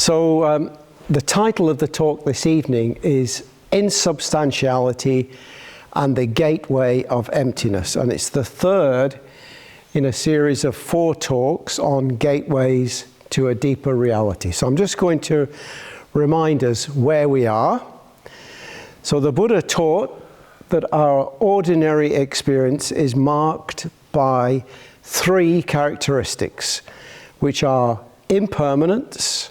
So the title of the talk this evening is Insubstantiality and the Gateway of Emptiness, and it's the third in a series of 4 talks on gateways to a deeper reality. So I'm just going to remind us where we are. So the Buddha taught that our ordinary experience is marked by 3 characteristics, which are impermanence,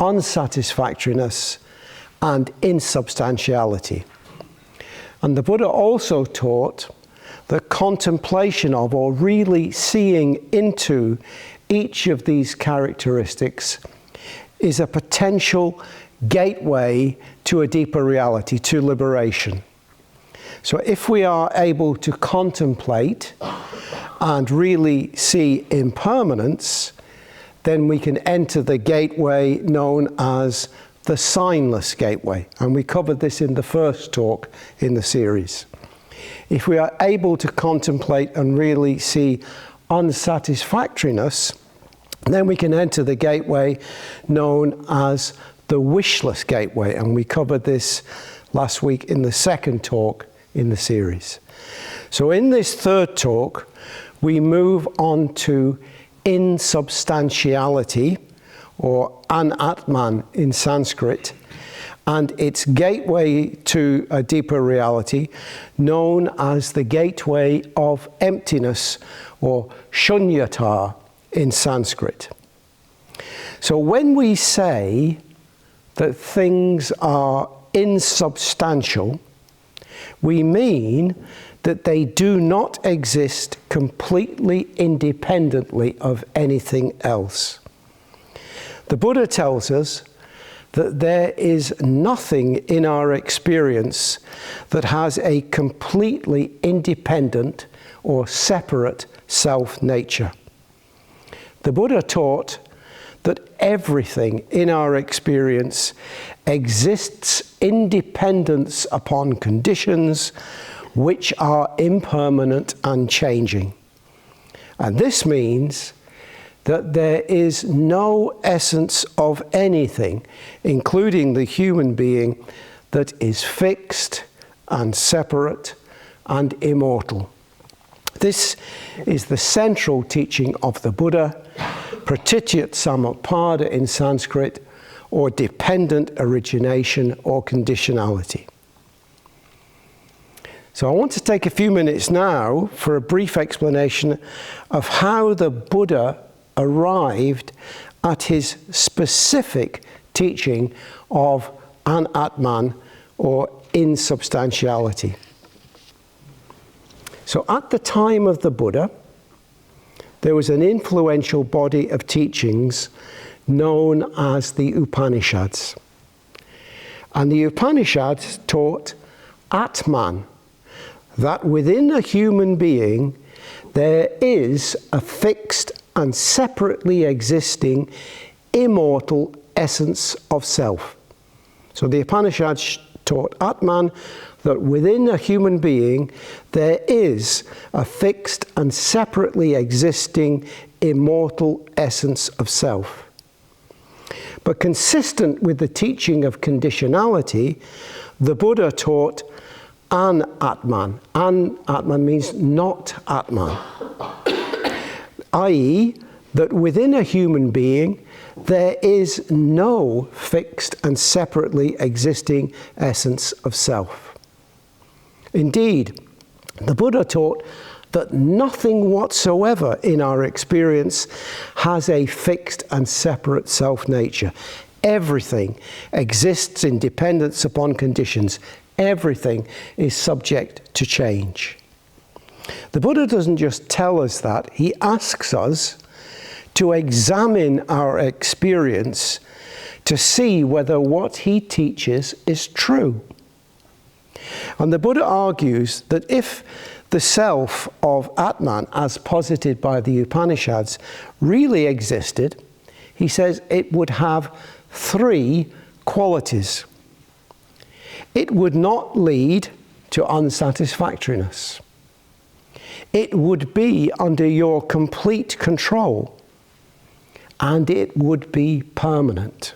unsatisfactoriness, and insubstantiality. And the Buddha also taught that contemplation of, or really seeing into, each of these characteristics is a potential gateway to a deeper reality, to liberation. So if we are able to contemplate and really see impermanence, then we can enter the gateway known as the signless gateway. And we covered this in the first talk in the series. If we are able to contemplate and really see unsatisfactoriness, then we can enter the gateway known as the wishless gateway. And we covered this last week in the second talk in the series. So in this third talk, we move on to insubstantiality, or anatman in Sanskrit, and its gateway to a deeper reality known as the gateway of emptiness, or shunyata in Sanskrit. So when we say that things are insubstantial, we mean that they do not exist completely independently of anything else. The Buddha tells us that there is nothing in our experience that has a completely independent or separate self-nature. The Buddha taught that everything in our experience exists in dependence upon conditions which are impermanent and changing. And this means that there is no essence of anything, including the human being, that is fixed and separate and immortal. This is the central teaching of the Buddha, Pratityat Samutpada in Sanskrit, or dependent origination or conditionality. So I want to take a few minutes now for a brief explanation of how the Buddha arrived at his specific teaching of anatman, or insubstantiality. So at the time of the Buddha, there was an influential body of teachings known as the Upanishads. And the Upanishads taught Atman, that within a human being there is a fixed and separately existing immortal essence of self. So the Upanishads taught Atman, that within a human being there is a fixed and separately existing immortal essence of self. But consistent with the teaching of conditionality, the Buddha taught An-Atman. An-Atman means not Atman, i.e. that within a human being there is no fixed and separately existing essence of self. Indeed, the Buddha taught that nothing whatsoever in our experience has a fixed and separate self-nature. Everything exists in dependence upon conditions. Everything is subject to change. The Buddha doesn't just tell us that, he asks us to examine our experience to see whether what he teaches is true. And the Buddha argues that if the self of Atman, as posited by the Upanishads, really existed, he says it would have 3 qualities. It would not lead to unsatisfactoriness. It would be under your complete control. and it would be permanent.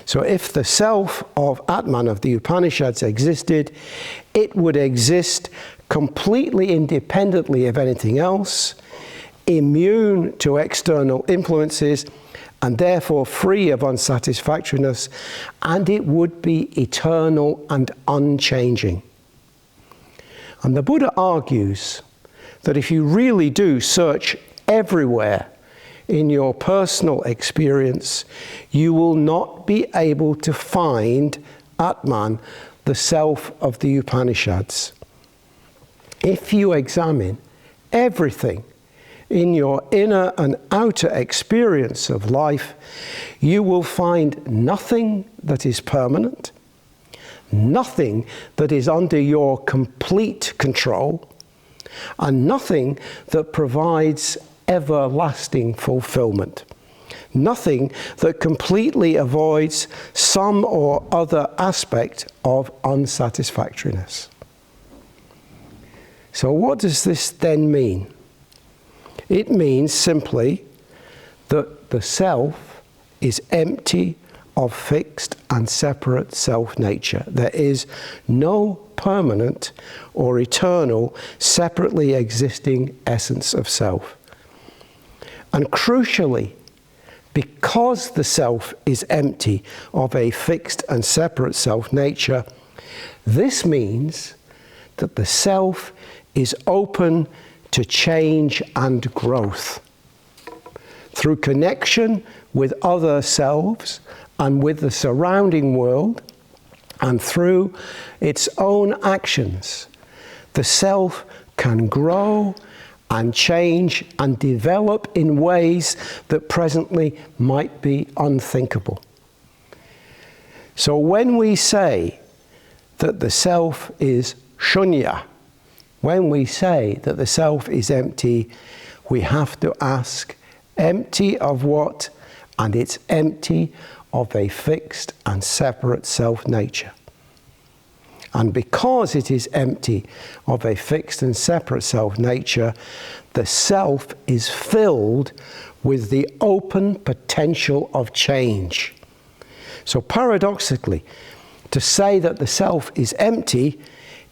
So if the self of Atman of the Upanishads existed, it would exist completely independently of anything else, immune to external influences, and therefore free of unsatisfactoriness, and it would be eternal and unchanging. And the Buddha argues that if you really do search everywhere in your personal experience, you will not be able to find Atman, the self of the Upanishads. If you examine everything in your inner and outer experience of life, you will find nothing that is permanent, nothing that is under your complete control, and nothing that provides everlasting fulfillment. Nothing that completely avoids some or other aspect of unsatisfactoriness. So what does this then mean? It means simply that the self is empty of fixed and separate self-nature. There is no permanent or eternal, separately existing essence of self. And crucially, because the self is empty of a fixed and separate self-nature, this means that the self is open to change and growth. Through connection with other selves and with the surrounding world, and through its own actions, the self can grow and change and develop in ways that presently might be unthinkable. So when we say that the self is shunya, when we say that the self is empty, we have to ask, empty of what? And it's empty of a fixed and separate self-nature. And because it is empty of a fixed and separate self-nature, the self is filled with the open potential of change. So paradoxically, to say that the self is empty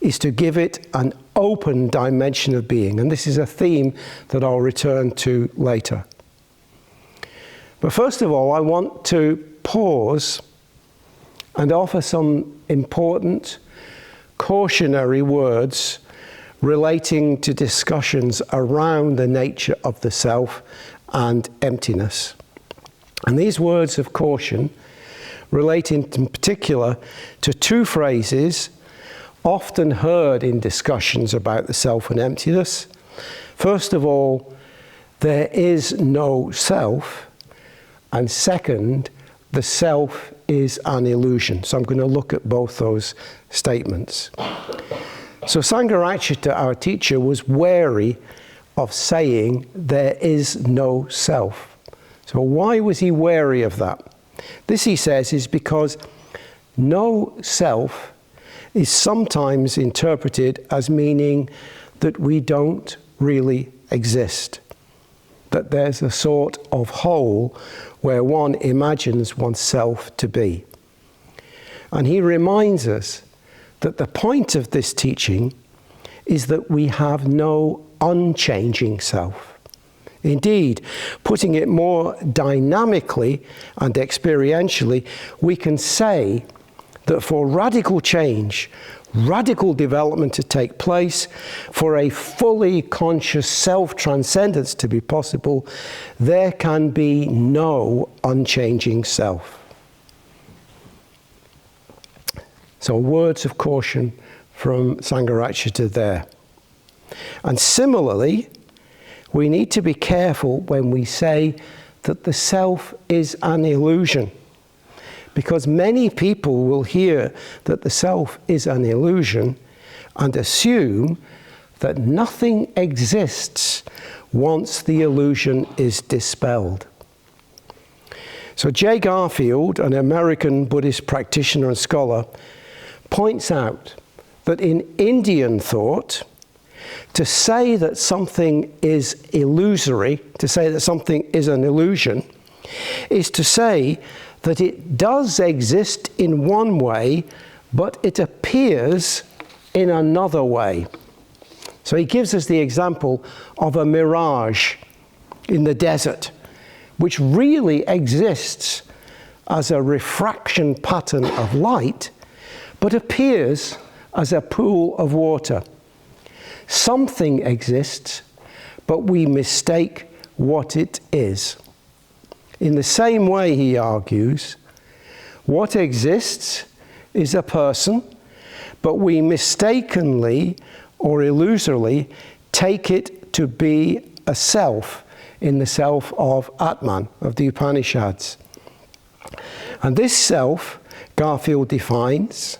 is to give it an open dimension of being. And this is a theme that I'll return to later. But first of all, I want to pause and offer some important cautionary words relating to discussions around the nature of the self and emptiness. And these words of caution relate in particular to two phrases often heard in discussions about the self and emptiness. First of all, there is no self, and second, the self is an illusion. So I'm going to look at both those statements. So Sangharakshita, our teacher, was wary of saying there is no self. So why was he wary of that? This, he says, is because no self is sometimes interpreted as meaning that we don't really exist, that there's a sort of whole where one imagines oneself to be. And he reminds us that the point of this teaching is that we have no unchanging self. Indeed, putting it more dynamically and experientially, we can say that for radical change, radical development to take place, for a fully conscious self-transcendence to be possible, there can be no unchanging self. So words of caution from Sangharakshita there. And similarly, we need to be careful when we say that the self is an illusion, because many people will hear that the self is an illusion and assume that nothing exists once the illusion is dispelled. So J. Garfield, an American Buddhist practitioner and scholar, points out that in Indian thought, to say that something is illusory, to say that something is an illusion, is to say that it does exist in one way, but it appears in another way. So he gives us the example of a mirage in the desert, which really exists as a refraction pattern of light, but appears as a pool of water. Something exists, but we mistake what it is. In the same way, he argues, what exists is a person, but we mistakenly or illusorily take it to be a self in the self of Atman, of the Upanishads. And this self, Garfield defines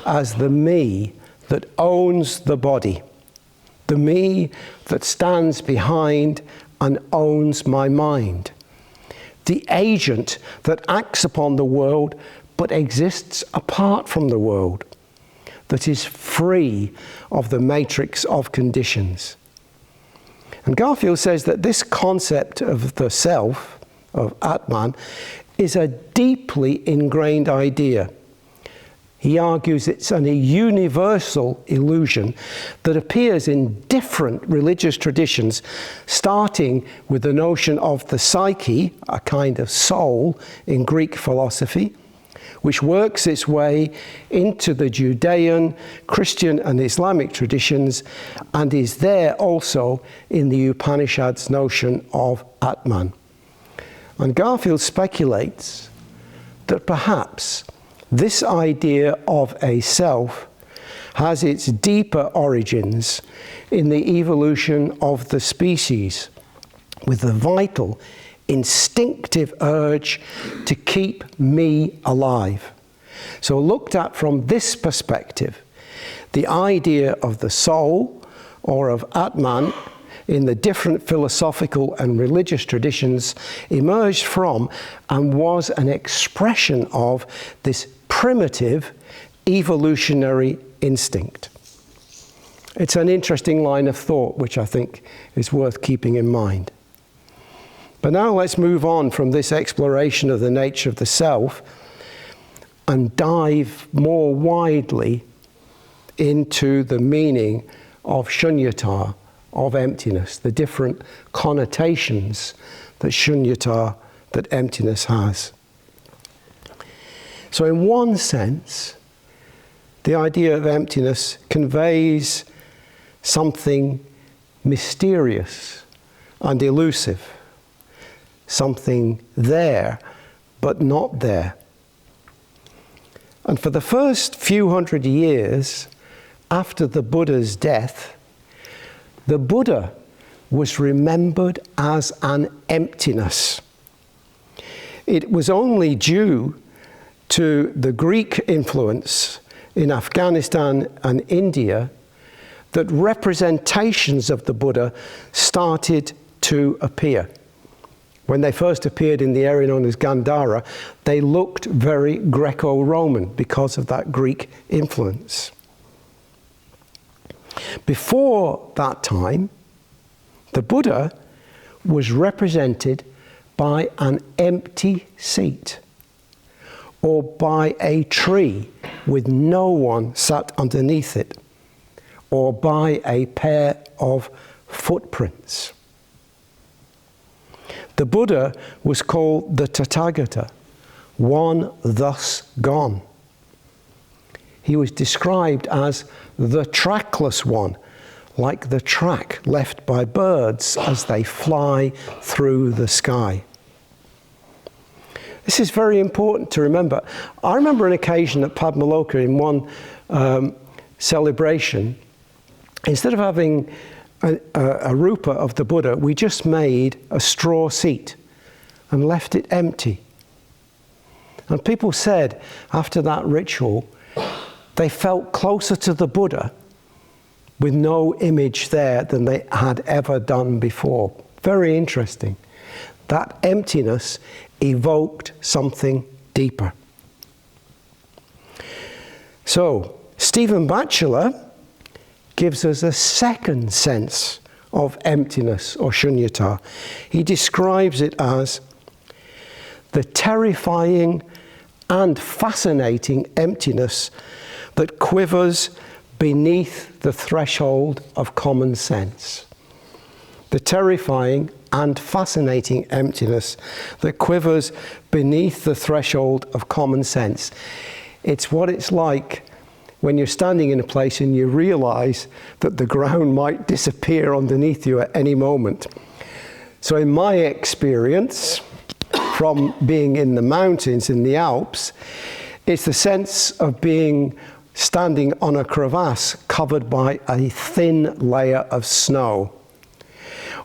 as the me that owns the body, the me that stands behind and owns my mind, the agent that acts upon the world but exists apart from the world, that is free of the matrix of conditions. And Garfield says that this concept of the self, of Atman, is a deeply ingrained idea. He argues it's a universal illusion that appears in different religious traditions, starting with the notion of the psyche, a kind of soul in Greek philosophy, which works its way into the Judean, Christian and Islamic traditions, and is there also in the Upanishads' notion of Atman. And Garfield speculates that perhaps this idea of a self has its deeper origins in the evolution of the species, with the vital, instinctive urge to keep me alive. So looked at from this perspective, the idea of the soul or of Atman in the different philosophical and religious traditions emerged from and was an expression of this primitive evolutionary instinct. It's an interesting line of thought which I think is worth keeping in mind. But now let's move on from this exploration of the nature of the self and dive more widely into the meaning of shunyata, of emptiness, the different connotations that shunyata, that emptiness has. So in one sense, the idea of emptiness conveys something mysterious and elusive, something there but not there. And for the first few hundred years after the Buddha's death, the Buddha was remembered as an emptiness. It was only due to the Greek influence in Afghanistan and India that representations of the Buddha started to appear. When they first appeared in the area known as Gandhara, they looked very Greco-Roman because of that Greek influence. Before that time, the Buddha was represented by an empty seat or by a tree with no one sat underneath it, or by a pair of footprints. The Buddha was called the Tathagata, one thus gone. He was described as the trackless one, like the track left by birds as they fly through the sky. This is very important to remember. I remember an occasion at Padmaloka in one celebration, instead of having a rupa of the Buddha, we just made a straw seat and left it empty. And people said after that ritual, they felt closer to the Buddha with no image there than they had ever done before. Very interesting. That emptiness evoked something deeper. So, Stephen Batchelor gives us a second sense of emptiness or shunyata. He describes it as the terrifying and fascinating emptiness that quivers beneath the threshold of common sense. The terrifying and fascinating emptiness that quivers beneath the threshold of common sense. It's what it's like when you're standing in a place and you realize that the ground might disappear underneath you at any moment. So in my experience, from being in the mountains, in the Alps, it's the sense of being standing on a crevasse covered by a thin layer of snow.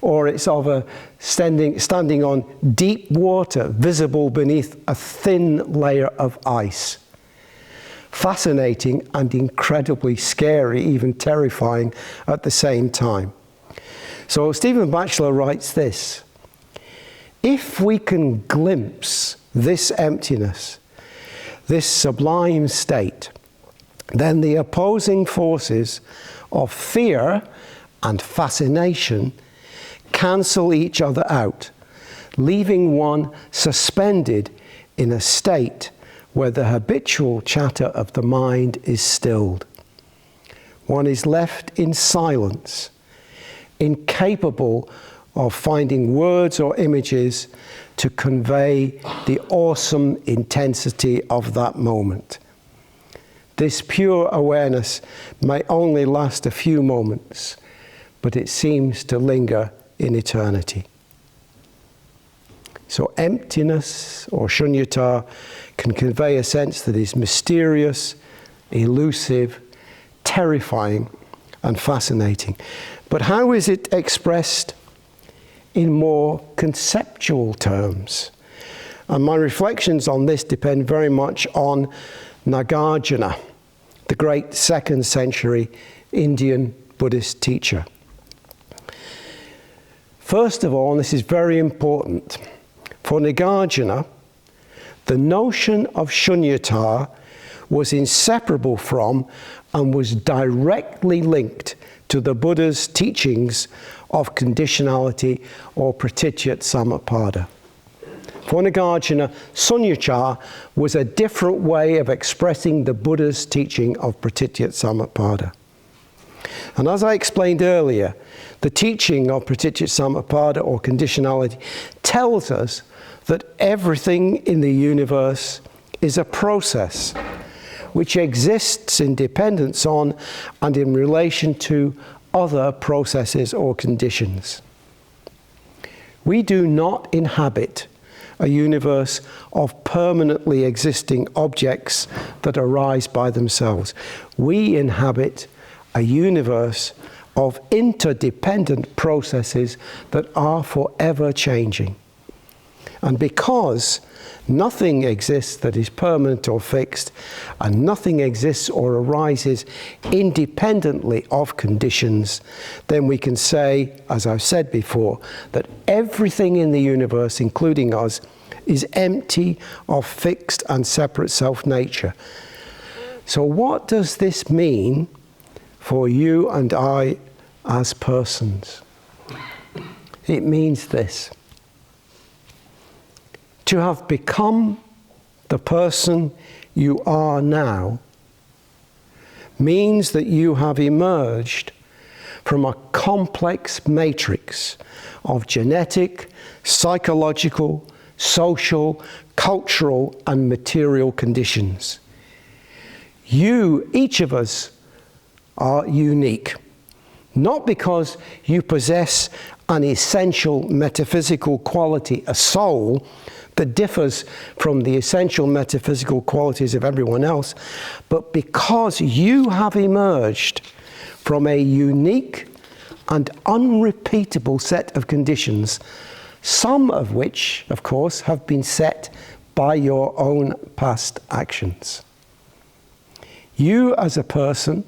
Or it's of a standing on deep water visible beneath a thin layer of ice. Fascinating and incredibly scary, even terrifying at the same time. So Stephen Batchelor writes this: if we can glimpse this emptiness, this sublime state, then the opposing forces of fear and fascination cancel each other out, leaving one suspended in a state where the habitual chatter of the mind is stilled. One is left in silence, incapable of finding words or images to convey the awesome intensity of that moment. This pure awareness may only last a few moments, but it seems to linger in eternity. So emptiness or shunyata can convey a sense that is mysterious, elusive, terrifying, and fascinating. But how is it expressed in more conceptual terms? And my reflections on this depend very much on Nagarjuna, the great 2nd century Indian Buddhist teacher. First of all, and this is very important, for Nagarjuna, the notion of shunyata was inseparable from and was directly linked to the Buddha's teachings of conditionality or pratitya samutpada. For Nagarjuna, sunyata was a different way of expressing the Buddha's teaching of pratitya samutpada. And as I explained earlier, the teaching of pratitya samutpada or conditionality tells us that everything in the universe is a process which exists in dependence on and in relation to other processes or conditions. We do not inhabit a universe of permanently existing objects that arise by themselves. We inhabit a universe of interdependent processes that are forever changing. And because nothing exists that is permanent or fixed, and nothing exists or arises independently of conditions, then we can say, as I've said before, that everything in the universe, including us, is empty of fixed and separate self-nature. So what does this mean for you and I as persons? It means this: to have become the person you are now means that you have emerged from a complex matrix of genetic, psychological, social, cultural, and material conditions. You, each of us, are unique, not because you possess an essential metaphysical quality, a soul, that differs from the essential metaphysical qualities of everyone else, but because you have emerged from a unique and unrepeatable set of conditions, some of which, of course, have been set by your own past actions. You as a person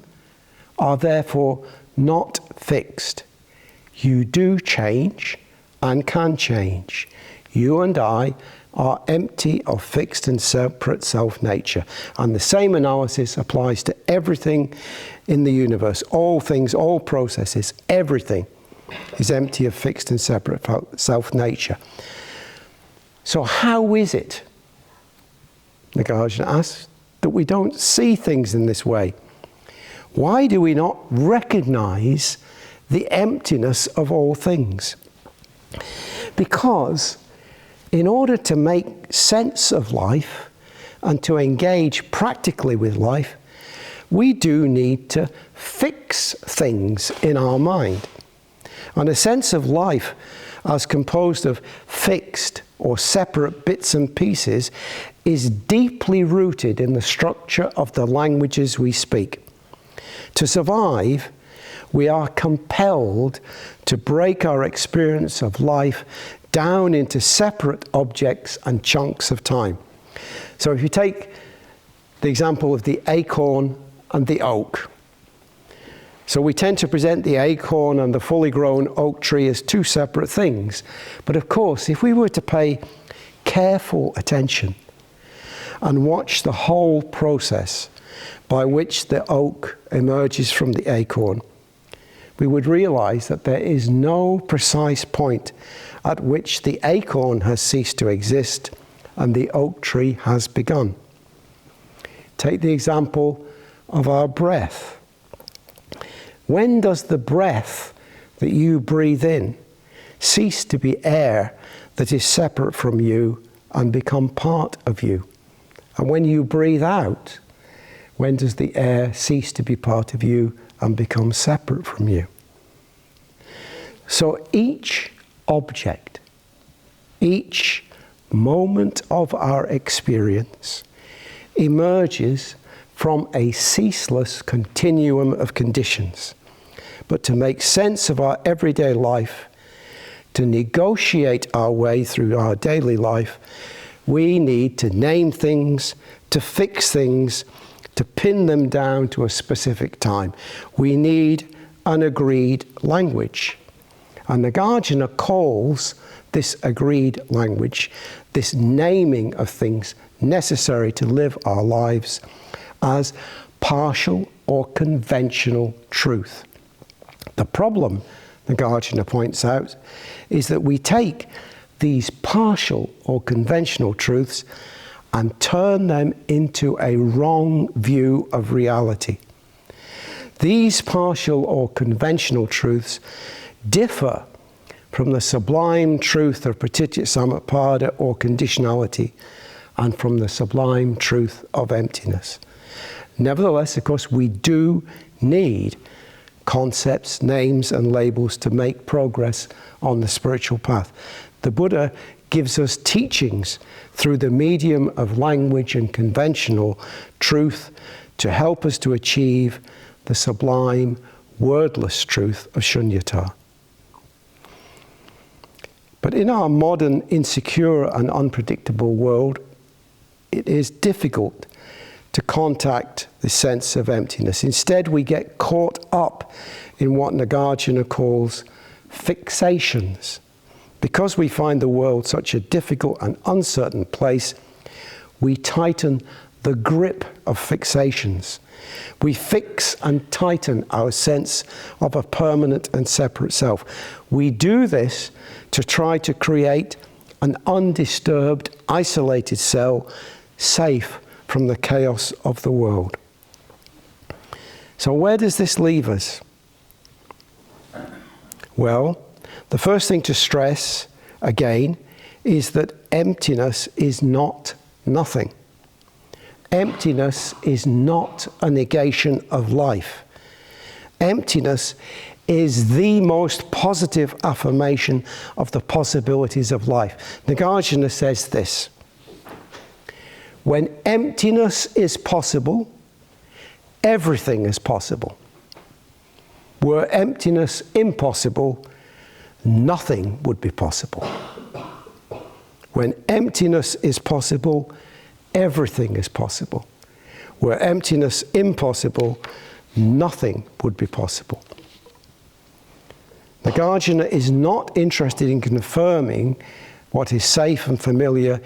are therefore not fixed. You do change and can change. You and I are empty of fixed and separate self-nature. And the same analysis applies to everything in the universe. All things, all processes, everything is empty of fixed and separate self-nature. So how is it, Nagarjuna asks, that we don't see things in this way? Why do we not recognize the emptiness of all things? Because in order to make sense of life and to engage practically with life, we do need to fix things in our mind. And a sense of life as composed of fixed or separate bits and pieces is deeply rooted in the structure of the languages we speak. To survive, we are compelled to break our experience of life down into separate objects and chunks of time. So if you take the example of the acorn and the oak. So we tend to present the acorn and the fully grown oak tree as two separate things. But of course, if we were to pay careful attention and watch the whole process by which the oak emerges from the acorn, we would realize that there is no precise point at which the acorn has ceased to exist and the oak tree has begun. Take the example of our breath. When does the breath that you breathe in cease to be air that is separate from you and become part of you? And when you breathe out, when does the air cease to be part of you and become separate from you? So each object, each moment of our experience emerges from a ceaseless continuum of conditions. But to make sense of our everyday life, to negotiate our way through our daily life, we need to name things, to fix things, to pin them down to a specific time. We need an agreed language. And Nagarjuna calls this agreed language, this naming of things necessary to live our lives, as partial or conventional truth. The problem, Nagarjuna points out, is that we take these partial or conventional truths and turn them into a wrong view of reality. These partial or conventional truths differ from the sublime truth of pratitya-samutpada or conditionality and from the sublime truth of emptiness. Nevertheless, of course, we do need concepts, names, and labels to make progress on the spiritual path. The Buddha gives us teachings through the medium of language and conventional truth to help us to achieve the sublime, wordless truth of shunyata. But in our modern, insecure and unpredictable world, it is difficult to contact the sense of emptiness. Instead, we get caught up in what Nagarjuna calls fixations. Because we find the world such a difficult and uncertain place, we tighten the grip of fixations. We fix and tighten our sense of a permanent and separate self. We do this to try to create an undisturbed, isolated cell, safe from the chaos of the world. So where does this leave us? Well, the first thing to stress, again, is that emptiness is not nothing. Emptiness is not a negation of life. Emptiness is the most positive affirmation of the possibilities of life. Nagarjuna says this: when emptiness is possible, everything is possible. Were emptiness impossible, nothing would be possible. When emptiness is possible, everything is possible. Were emptiness impossible, nothing would be possible. Nagarjuna is not interested in confirming what is safe and familiar.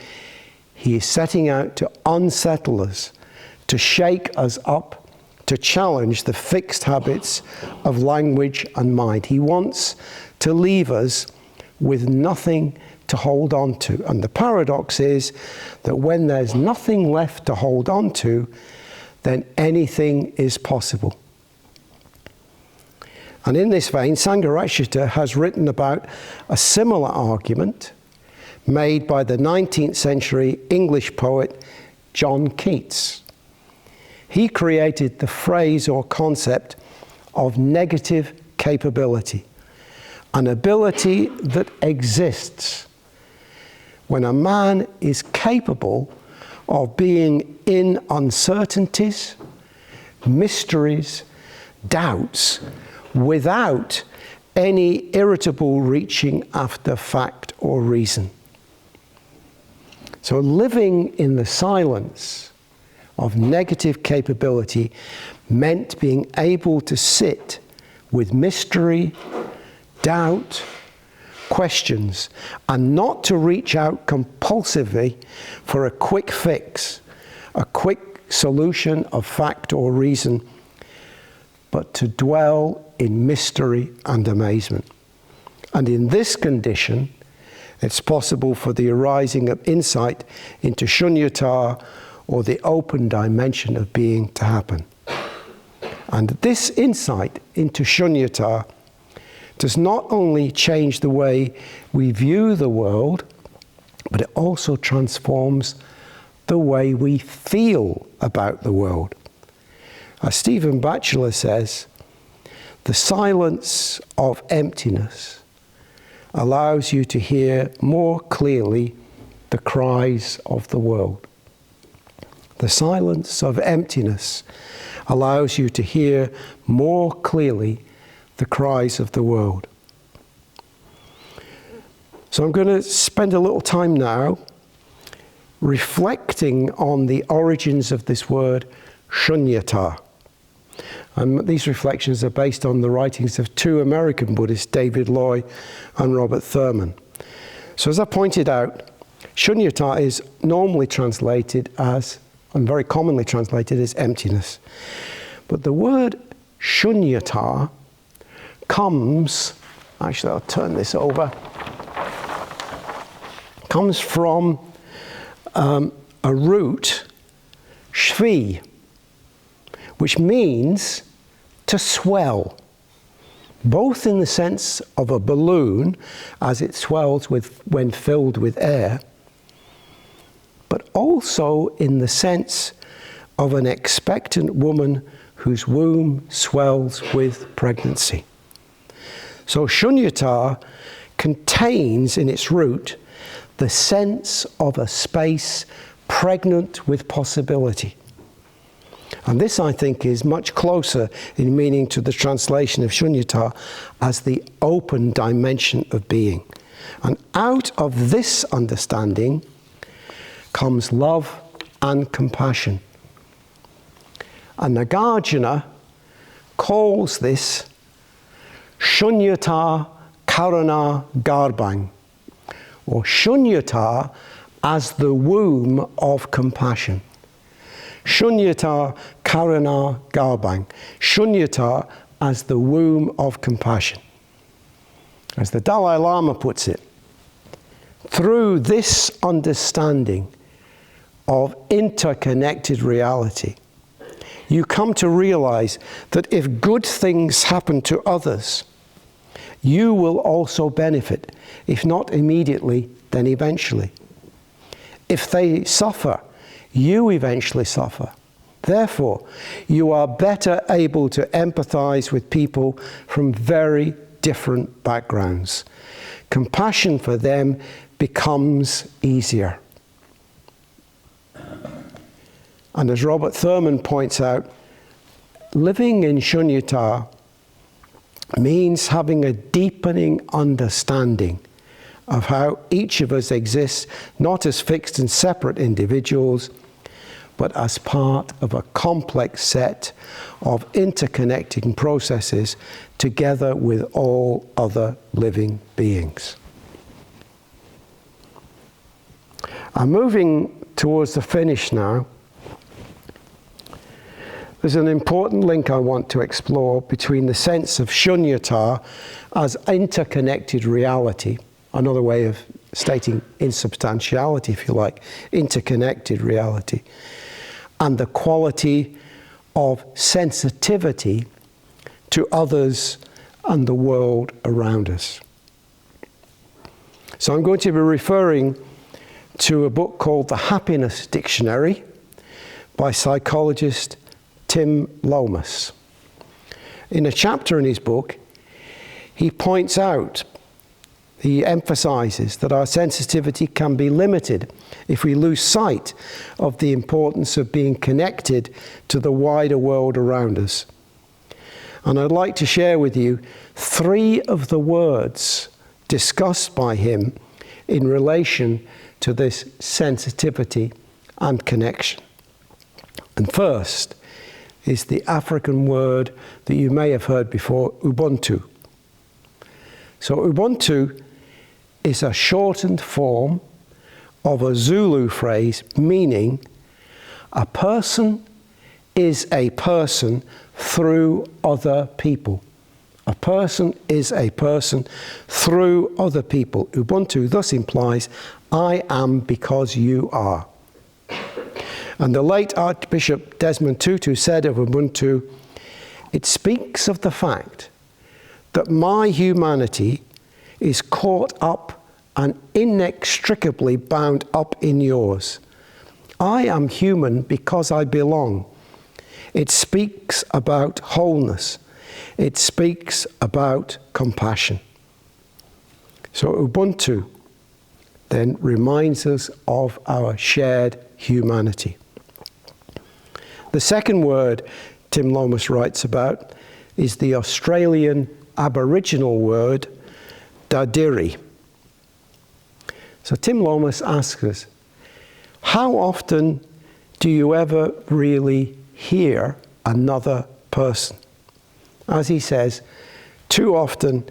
He is setting out to unsettle us, to shake us up, to challenge the fixed habits of language and mind. He wants to leave us with nothing to hold on to. And the paradox is that when there's nothing left to hold on to, then anything is possible. And in this vein, Sangharakshita has written about a similar argument made by the 19th century English poet John Keats. He created the phrase or concept of negative capability, an ability that exists when a man is capable of being in uncertainties, mysteries, doubts, without any irritable reaching after fact or reason. So living in the silence of negative capability meant being able to sit with mystery, doubt, questions, and not to reach out compulsively for a quick fix, a quick solution of fact or reason, but to dwell in mystery and amazement. And in this condition, it's possible for the arising of insight into shunyata, or the open dimension of being, to happen. And this insight into shunyata does not only change the way we view the world, but it also transforms the way we feel about the world. As Stephen Batchelor says, the silence of emptiness allows you to hear more clearly the cries of the world. The silence of emptiness allows you to hear more clearly the cries of the world. So I'm going to spend a little time now reflecting on the origins of this word shunyata. And these reflections are based on the writings of two American Buddhists, David Loy and Robert Thurman. So as I pointed out, shunyata is normally translated as, and very commonly translated as, emptiness. But the word shunyata comes, actually I'll turn this over, comes from a root, shvi, which means to swell, both in the sense of a balloon as it swells when filled with air, but also in the sense of an expectant woman whose womb swells with pregnancy. So shunyata contains in its root the sense of a space pregnant with possibility. And this, I think, is much closer in meaning to the translation of shunyata as the open dimension of being. And out of this understanding comes love and compassion. And Nagarjuna calls this shunyata karana garbhang, or shunyata as the womb of compassion. Shunyata karana garbhang, shunyata as the womb of compassion. As the Dalai Lama puts it, through this understanding of interconnected reality, you come to realize that if good things happen to others, you will also benefit, if not immediately, then eventually. If they suffer, you eventually suffer. Therefore, you are better able to empathize with people from very different backgrounds. Compassion for them becomes easier. And as Robert Thurman points out, living in shunyata means having a deepening understanding of how each of us exists, not as fixed and separate individuals, but as part of a complex set of interconnecting processes together with all other living beings. I'm moving towards the finish now. There's an important link I want to explore between the sense of shunyata as interconnected reality, another way of stating insubstantiality, if you like, interconnected reality, and the quality of sensitivity to others and the world around us. So I'm going to be referring to a book called The Happiness Dictionary by psychologist Tim Lomas. In a chapter in his book, he points out, he emphasizes that our sensitivity can be limited if we lose sight of the importance of being connected to the wider world around us. And I'd like to share with you 3 of the words discussed by him in relation to this sensitivity and connection. And first is the African word that you may have heard before, Ubuntu. So Ubuntu is a shortened form of a Zulu phrase meaning a person is a person through other people. A person is a person through other people. Ubuntu thus implies, I am because you are. And the late Archbishop Desmond Tutu said of Ubuntu, it speaks of the fact that my humanity is caught up and inextricably bound up in yours. I am human because I belong. It speaks about wholeness. It speaks about compassion. So Ubuntu then reminds us of our shared humanity. The second word Tim Lomas writes about is the Australian Aboriginal word, dadiri. So Tim Lomas asks us, how often do you ever really hear another person? As he says, too often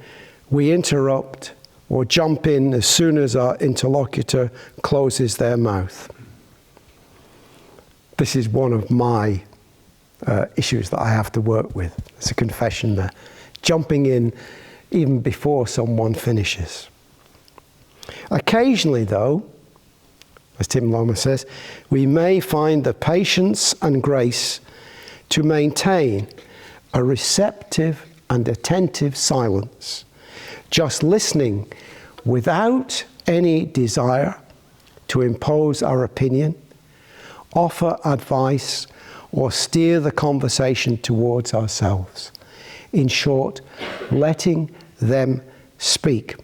we interrupt or jump in as soon as our interlocutor closes their mouth. This is one of my issues that I have to work with. It's a confession there. Jumping in even before someone finishes. Occasionally, though, as Tim Lomas says, we may find the patience and grace to maintain a receptive and attentive silence, just listening without any desire to impose our opinion, offer advice, or steer the conversation towards ourselves. In short, letting them speak.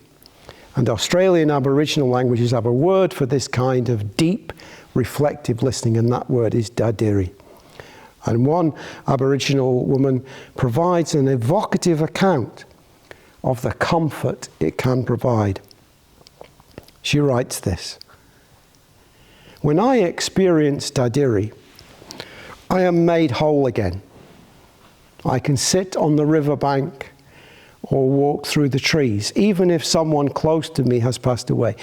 And Australian Aboriginal languages have a word for this kind of deep, reflective listening, and that word is dadiri. And one Aboriginal woman provides an evocative account of the comfort it can provide. She writes this: when I experience dadiri, I am made whole again. I can sit on the riverbank or walk through the trees. Even if someone close to me has passed away,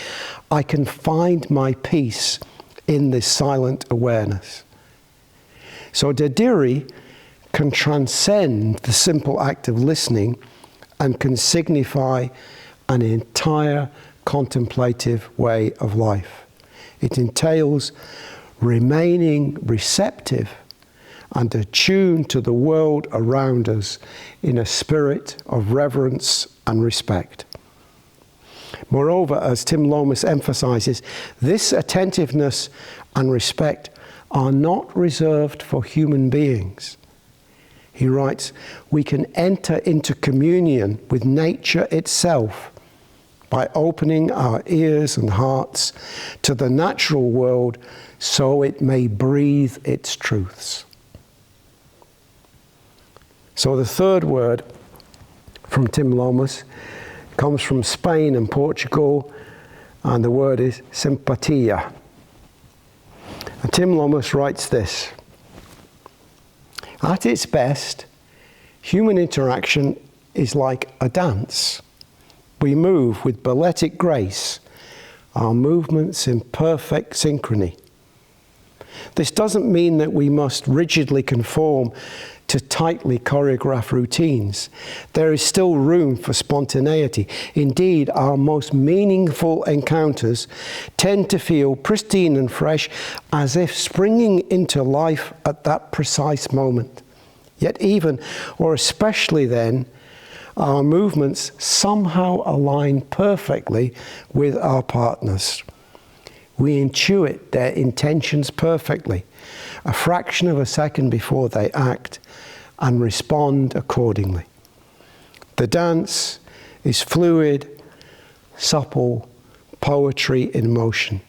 I can find my peace in this silent awareness. So dadiri can transcend the simple act of listening and can signify an entire contemplative way of life. It entails remaining receptive and attuned to the world around us in a spirit of reverence and respect. Moreover, as Tim Lomas emphasizes, this attentiveness and respect are not reserved for human beings. He writes, we can enter into communion with nature itself by opening our ears and hearts to the natural world so it may breathe its truths. So the third word from Tim Lomas comes from Spain and Portugal, and the word is simpatia. And Tim Lomas writes this: at its best, human interaction is like a dance. We move with balletic grace, our movements in perfect synchrony. This doesn't mean that we must rigidly conform to tightly choreographed routines. There is still room for spontaneity. Indeed, our most meaningful encounters tend to feel pristine and fresh, as if springing into life at that precise moment. Yet even, or especially then, our movements somehow align perfectly with our partners. We intuit their intentions perfectly, a fraction of a second before they act, and respond accordingly. The dance is fluid, supple, poetry in motion.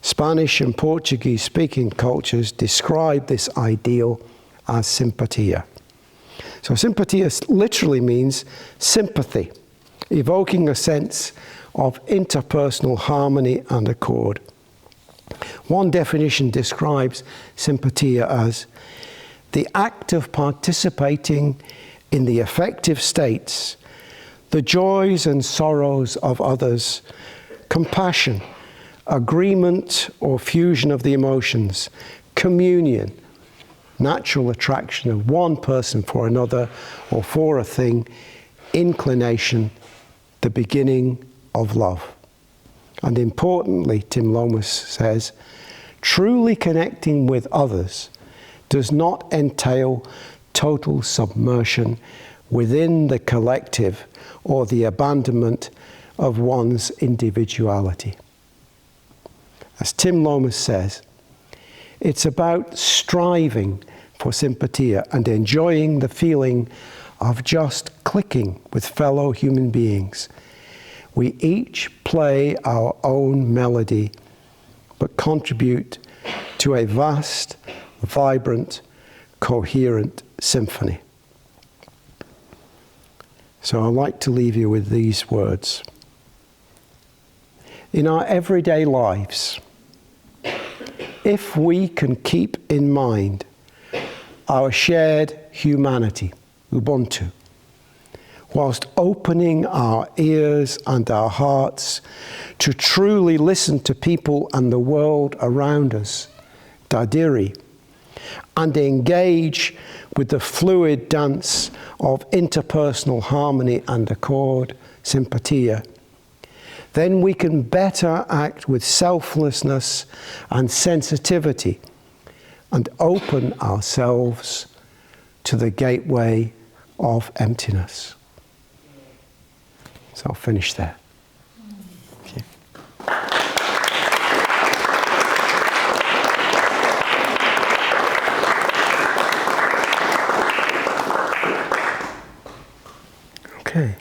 Spanish and Portuguese speaking cultures describe this ideal as simpatia. So simpatia literally means sympathy, evoking a sense of interpersonal harmony and accord. One definition describes simpatia as the act of participating in the affective states, the joys and sorrows of others, compassion, agreement or fusion of the emotions, communion, natural attraction of one person for another or for a thing, inclination, the beginning of love. And importantly, Tim Lomas says, truly connecting with others does not entail total submersion within the collective or the abandonment of one's individuality. As Tim Lomas says, it's about striving for simpatia and enjoying the feeling of just clicking with fellow human beings. We each play our own melody, but contribute to a vast, vibrant, coherent symphony. So I'd like to leave you with these words. In our everyday lives, if we can keep in mind our shared humanity, Ubuntu, whilst opening our ears and our hearts to truly listen to people and the world around us, Dadiri, and engage with the fluid dance of interpersonal harmony and accord, simpatia, then we can better act with selflessness and sensitivity and open ourselves to the gateway of emptiness. So I'll finish there. Thank you. Okay.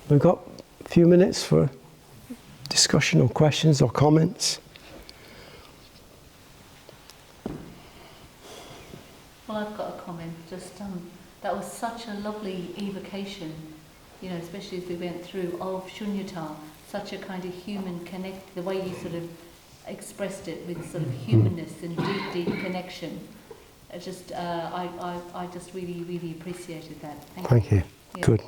We've got a few minutes for discussion or questions or comments. Well, I've got a comment. That was such a lovely evocation, especially as we went through, of shunyata, such a kind of human connect, the way you sort of expressed it with sort of humanness and deep connection. I just really, really appreciated that. Thank you. Yeah. Good.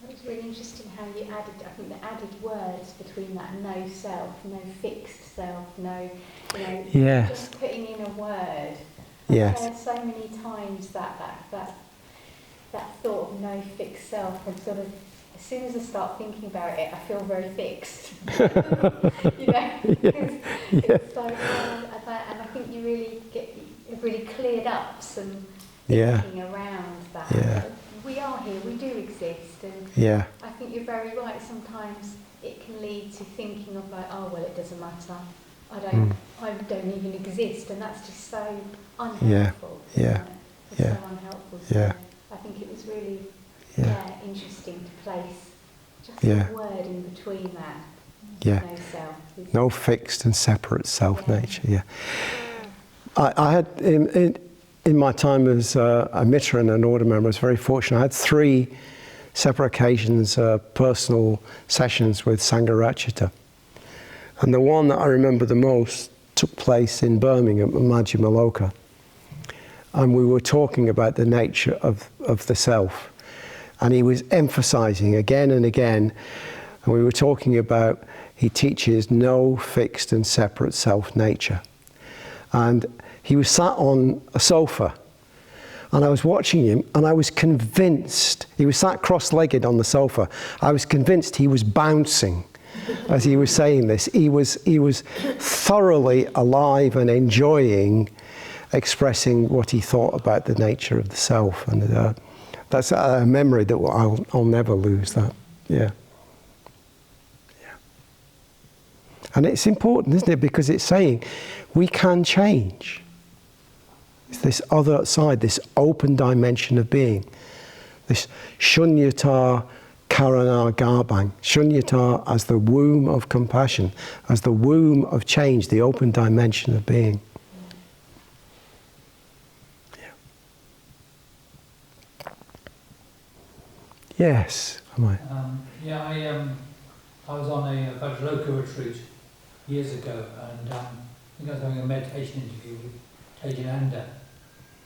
It's really interesting how you added, I think the added words between that no self, no fixed self, no, yes. Just putting in a word. Yes. I've heard so many times that thought of no fixed self, and sort of, as soon as I start thinking about it, I feel very fixed. It's so, and I think you really cleared up some thinking around that. Yeah. We are here, we do exist, and I think you're very right. Sometimes it can lead to thinking of it doesn't matter. I don't even exist, and that's just so unhelpful. It's so unhelpful. So I think it was really interesting to place just a word in between that. No self. No fixed and separate self nature. Yeah. I had in my time as a mitra and an order member, I was very fortunate. I had 3 separate occasions, personal sessions with Sangharakshita. And the one that I remember the most took place in Birmingham at Majjhima. And we were talking about the nature of the self. And he was emphasizing again and again, and we were talking about, he teaches no fixed and separate self nature. And he was sat on a sofa, and I was watching him, and I was convinced, he was sat cross-legged on the sofa, I was convinced he was bouncing as he was saying this. He was thoroughly alive and enjoying expressing what he thought about the nature of the self. And that's a memory that I'll never lose, that. Yeah. Yeah. And it's important, isn't it? Because it's saying we can change. It's this other side, this open dimension of being. This shunyata karana garbang. Shunyata as the womb of compassion, as the womb of change, the open dimension of being. Yes, am I? I was on a Vaddhaka retreat years ago, and I think I was having a meditation interview with Tejananda,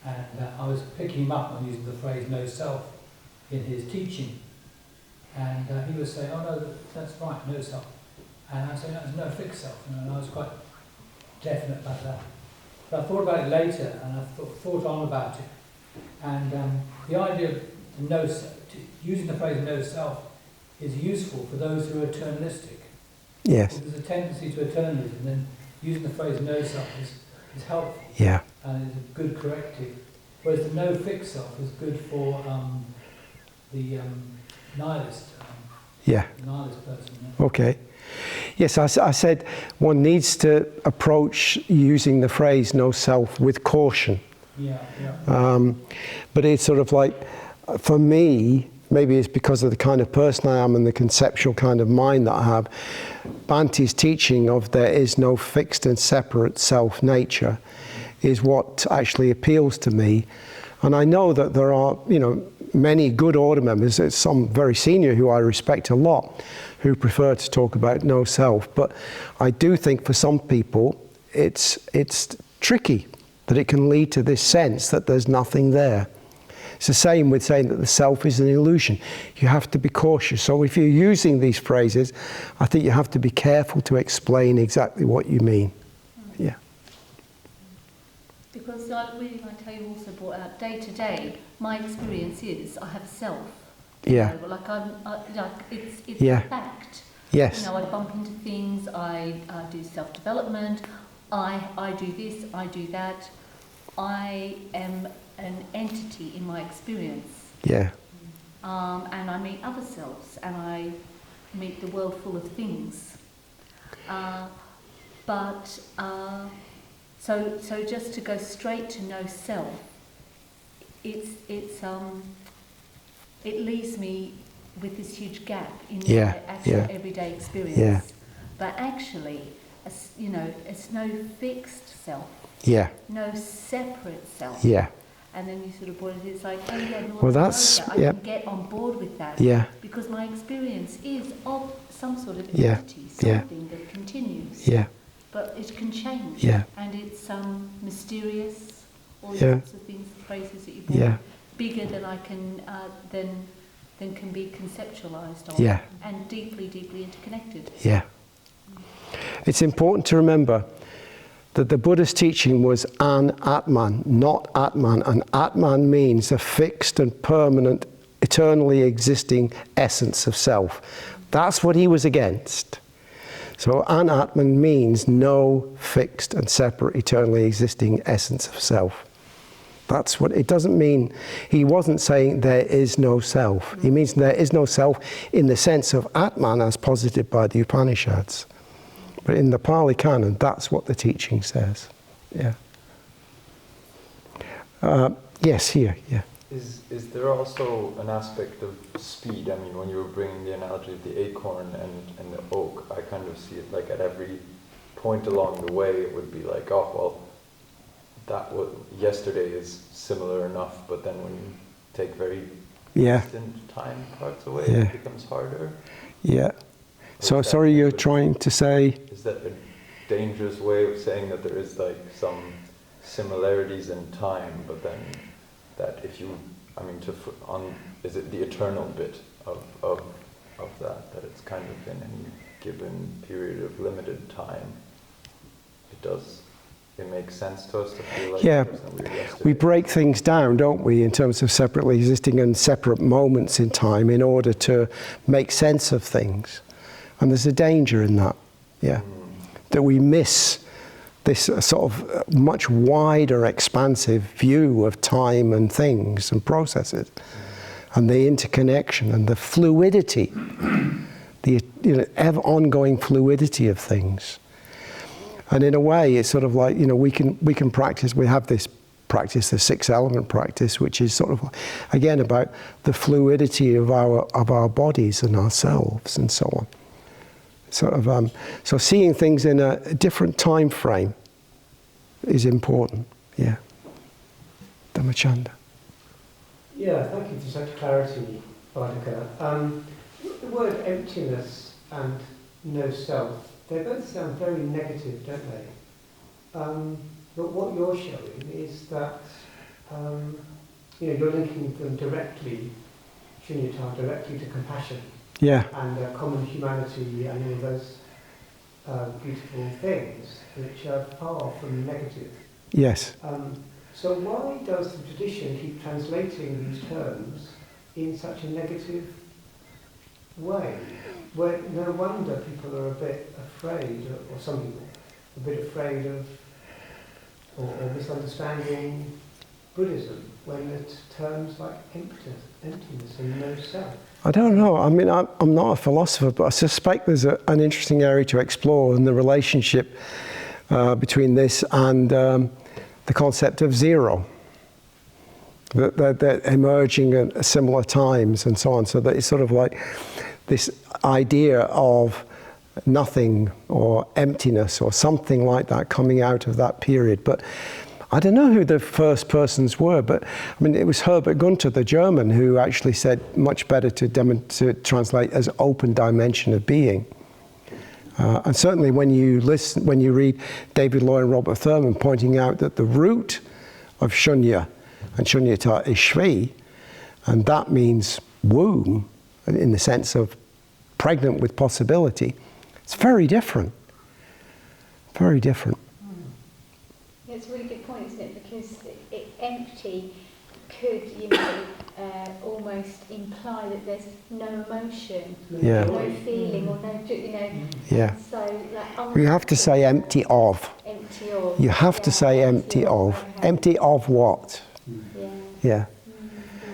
and I was picking him up on using the phrase "no self" in his teaching, and he was saying, "Oh no, that's right, no self," and I said, "No, there's no fixed self," and I was quite definite about that. But I thought about it later, and I thought on about it, and the idea of no self, using the phrase "no self" is useful for those who are eternalistic. Yes. There's a tendency to eternalism, and then using the phrase "no self" is helpful. Yeah. And is a good corrective. Whereas the no fixed self is good for the nihilist. Nihilist person. Yeah. Okay. Yes, I said one needs to approach using the phrase "no self" with caution. Yeah. But it's sort of like, for me, maybe it's because of the kind of person I am and the conceptual kind of mind that I have, Bhante's teaching of there is no fixed and separate self nature is what actually appeals to me. And I know that there are, many good order members, some very senior who I respect a lot, who prefer to talk about no self. But I do think for some people it's tricky, that it can lead to this sense that there's nothing there. It's the same with saying that the self is an illusion. You have to be cautious. So if you're using these phrases, I think you have to be careful to explain exactly what you mean. Yeah. Because really, like I also brought out, day to day, my experience is I have self. Yeah. It's Yeah. a fact. Yes. I bump into things. I do self-development. I do this. I do that. I am an entity in my experience. Yeah. And I meet other selves, and I meet the world full of things. So just to go straight to no self, it leaves me with this huge gap in my actual everyday experience. Yeah. But actually, it's no fixed self. Yeah. No separate self. Yeah. And then you sort of boil it, it's like, oh yeah, no, Well, that's I can get on board with that. Yeah. Because my experience is of some sort of Yeah. entity, something that continues. Yeah. But it can change. Yeah. And it's mysterious, all these Yeah. sorts of things, phrases that you brought, Yeah. bigger than I can, than can be conceptualized on. Yeah. And deeply, deeply interconnected. Yeah. It's important to remember that the Buddha's teaching was an Atman, not Atman. And Atman means a fixed and permanent, eternally existing essence of self. That's what he was against. So an Atman means no fixed and separate, eternally existing essence of self. That's what it doesn't mean. He wasn't saying there is no self. He means there is no self in the sense of Atman as posited by the Upanishads. But in the Pali Canon, that's what the teaching says. Yeah. Yes, here, yeah. Is there also an aspect of speed? I mean, when you were bringing the analogy of the acorn and the oak, I kind of see it like at every point along the way, it would be like, oh, well, yesterday is similar enough, but then when you take very distant time parts away, it becomes harder. Yeah. So sorry, you're trying to say? Is that a dangerous way of saying that there is like some similarities in time, but then that if you, is it the eternal bit of that it's kind of in any given period of limited time, it makes sense to us to feel like we break things down, don't we, in terms of separately existing and separate moments in time in order to make sense of things. And there's a danger in that, that we miss this sort of much wider, expansive view of time and things and processes, and the interconnection and the fluidity, the ever ongoing fluidity of things. And in a way, it's sort of like, we can practice, we have this practice, the 6-element practice, which is sort of, again, about the fluidity of our bodies and ourselves and so on. Sort of, so seeing things in a different time frame is important, Dhammachanda. Yeah, thank you for such clarity, Vaddhaka. The word emptiness and no self, they both sound very negative, don't they? But what you're showing is that you're linking them directly, shunyata, directly to compassion. And common humanity and all those beautiful things which are far from negative. Yes. So why does the tradition keep translating these terms in such a negative way? Where no wonder people are a bit afraid, or some people, a bit afraid of, or misunderstanding Buddhism when it's terms like emptiness and no self. I don't know. I mean, I'm not a philosopher, but I suspect there's an interesting area to explore in the relationship between this and the concept of zero. That they're emerging at similar times and so on. So that it's sort of like this idea of nothing or emptiness or something like that coming out of that period. But I don't know who the first persons were, but I mean, it was Herbert Gunther, the German, who actually said much better to translate as open dimension of being. And certainly when you read David Lloyd and Robert Thurman pointing out that the root of shunya and shunyata is shvi, and that means womb, in the sense of pregnant with possibility, it's very different. Very different. It's a really good point, isn't it? Because empty could, almost imply that there's no emotion, no feeling, or no, So you have to say empty of. Empty of. You have to say empty of. Okay. Empty of what? Yeah.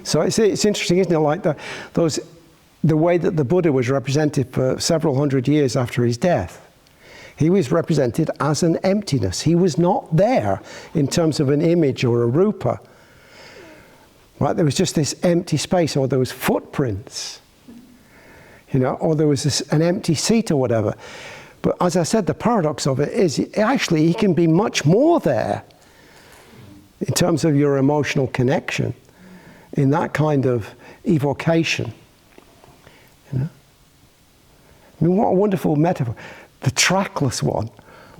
So it's interesting, isn't it? Like the way that the Buddha was represented for several hundred years after his death. He was represented as an emptiness. He was not there in terms of an image or a rupa. Right? There was just this empty space, or there was footprints, or there was an empty seat or whatever. But as I said, the paradox of it is actually he can be much more there in terms of your emotional connection, in that kind of evocation. I mean, what a wonderful metaphor. The trackless one,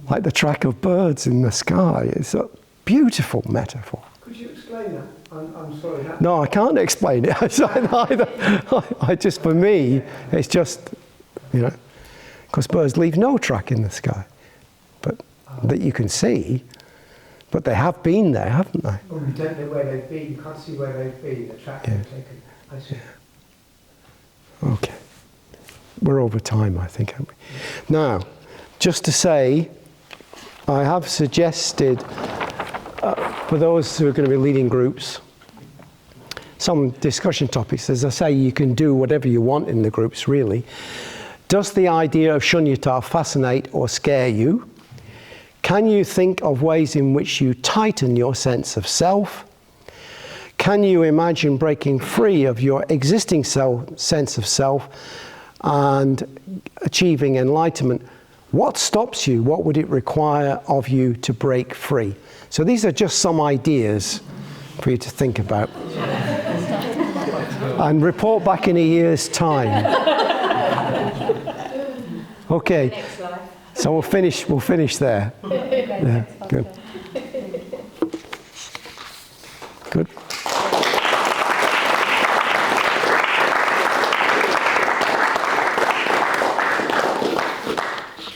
like the track of birds in the sky. It's a beautiful metaphor. Could you explain that? I'm sorry. No, I can't explain it. I just, for me, it's just, because birds leave no track in the sky, but that you can see. But they have been there, haven't they? Oh, you don't know where they've been. You can't see where they've been. The track they've taken. I see. Okay. We're over time, I think, haven't we? Now, just to say, I have suggested for those who are going to be leading groups, some discussion topics. As I say, you can do whatever you want in the groups, really. Does the idea of shunyata fascinate or scare you? Can you think of ways in which you tighten your sense of self? Can you imagine breaking free of your existing sense of self and achieving enlightenment? What stops you? What would it require of you to break free? So these are just some ideas for you to think about. And report back in a year's time. Okay, Next life. so we'll finish there. Yeah, good. Good.